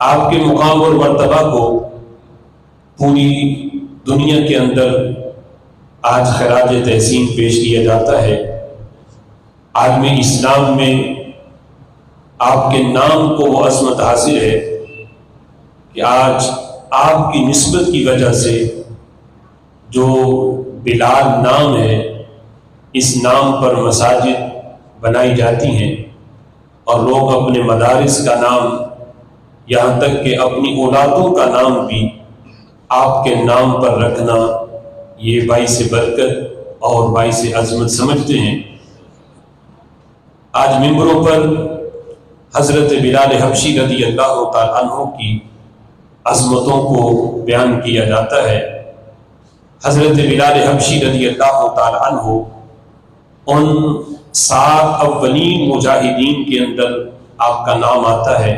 آپ کے مقام اور مرتبہ کو پوری دنیا کے اندر آج خراج تحسین پیش کیا جاتا ہے۔ عالم اسلام میں آپ کے نام کو وہ عظمت حاصل ہے کہ آج آپ کی نسبت کی وجہ سے جو بلال نام ہے، اس نام پر مساجد بنائی جاتی ہیں اور لوگ اپنے مدارس کا نام، یہاں تک کہ اپنی اولادوں کا نام بھی آپ کے نام پر رکھنا یہ باعث برکت اور باعث عظمت سمجھتے ہیں۔ آج ممبروں پر حضرت بلال حبشی رضی اللہ تعالیٰ عنہ کی عظمتوں کو بیان کیا جاتا ہے۔ حضرت بلال حبشی رضی اللہ تعالیٰ عنہ ان 7 اولین مجاہدین کے اندر آپ کا نام آتا ہے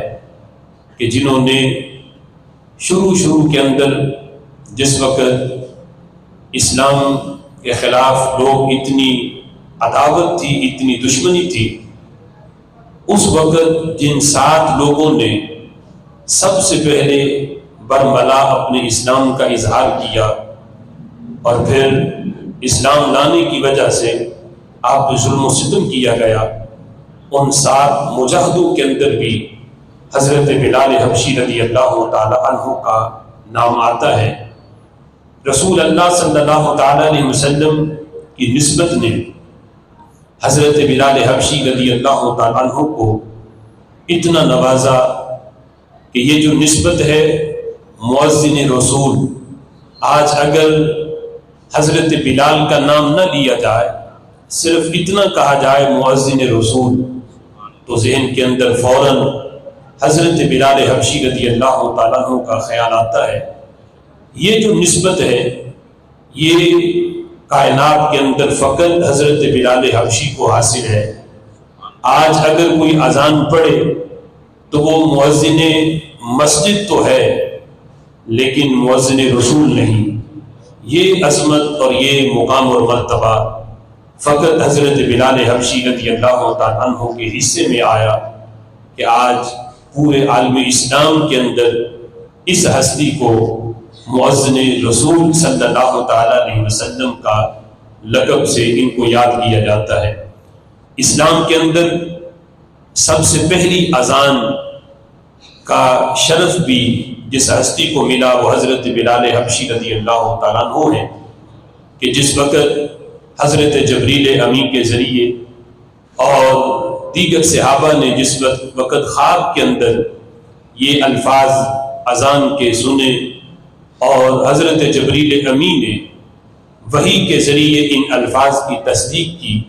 کہ جنہوں نے شروع کے اندر جس وقت اسلام کے خلاف لوگ اتنی عداوت تھی، اتنی دشمنی تھی، اس وقت جن 7 لوگوں نے سب سے پہلے برملا اپنے اسلام کا اظہار کیا اور پھر اسلام لانے کی وجہ سے آپ پہ ظلم و ستم کیا گیا، ان 7 مجاہدوں کے اندر بھی حضرت بلال حبشی رضی اللہ تعالی عنہ کا نام آتا ہے۔ رسول اللہ صلی اللہ تعالی علیہ وسلم کی نسبت نے حضرت بلال حبشی رضی اللہ تعالی عنہ کو اتنا نوازا کہ یہ جو نسبت ہے مؤذن رسول، آج اگر حضرت بلال کا نام نہ لیا جائے، صرف اتنا کہا جائے مؤذن رسول، تو ذہن کے اندر فوراً حضرت بلال حبشی رضی اللہ تعالیٰ عنہ کا خیال آتا ہے۔ یہ جو نسبت ہے یہ کائنات کے اندر فقط حضرت بلال حبشی کو حاصل ہے۔ آج اگر کوئی اذان پڑھے تو وہ مؤذن مسجد تو ہے لیکن مؤذن رسول نہیں۔ یہ عظمت اور یہ مقام اور مرتبہ فقط حضرت بلال حبشی رضی اللہ تعالیٰ عنہ کے حصے میں آیا کہ آج پورے عالم اسلام کے اندر اس ہستی کو مؤذن رسول صلی اللہ تعالیٰ علیہ وسلم کا لقب سے ان کو یاد کیا جاتا ہے۔ اسلام کے اندر سب سے پہلی اذان کا شرف بھی جس ہستی کو ملا وہ حضرت بلال حبشی رضی اللہ تعالیٰ عنہ ہے کہ جس وقت حضرت جبریل امین کے ذریعے اور دیگر صحابہ نے جس وقت خواب کے اندر یہ الفاظ اذان کے سنے اور حضرت جبریل امین نے وحی کے ذریعے ان الفاظ کی تصدیق کی،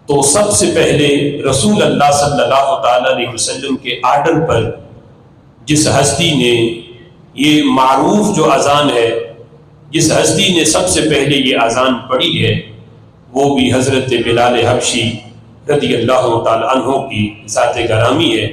تو سب سے پہلے رسول اللہ صلی اللہ تعالیٰ علیہ وسلم کے آرڈر پر جس ہستی نے یہ معروف جو اذان ہے، جس ہستی نے سب سے پہلے یہ اذان پڑھی ہے، وہ بھی حضرت بلال حبشی رضی اللہ تعالیٰ عنہ کی ذات گرامی ہے۔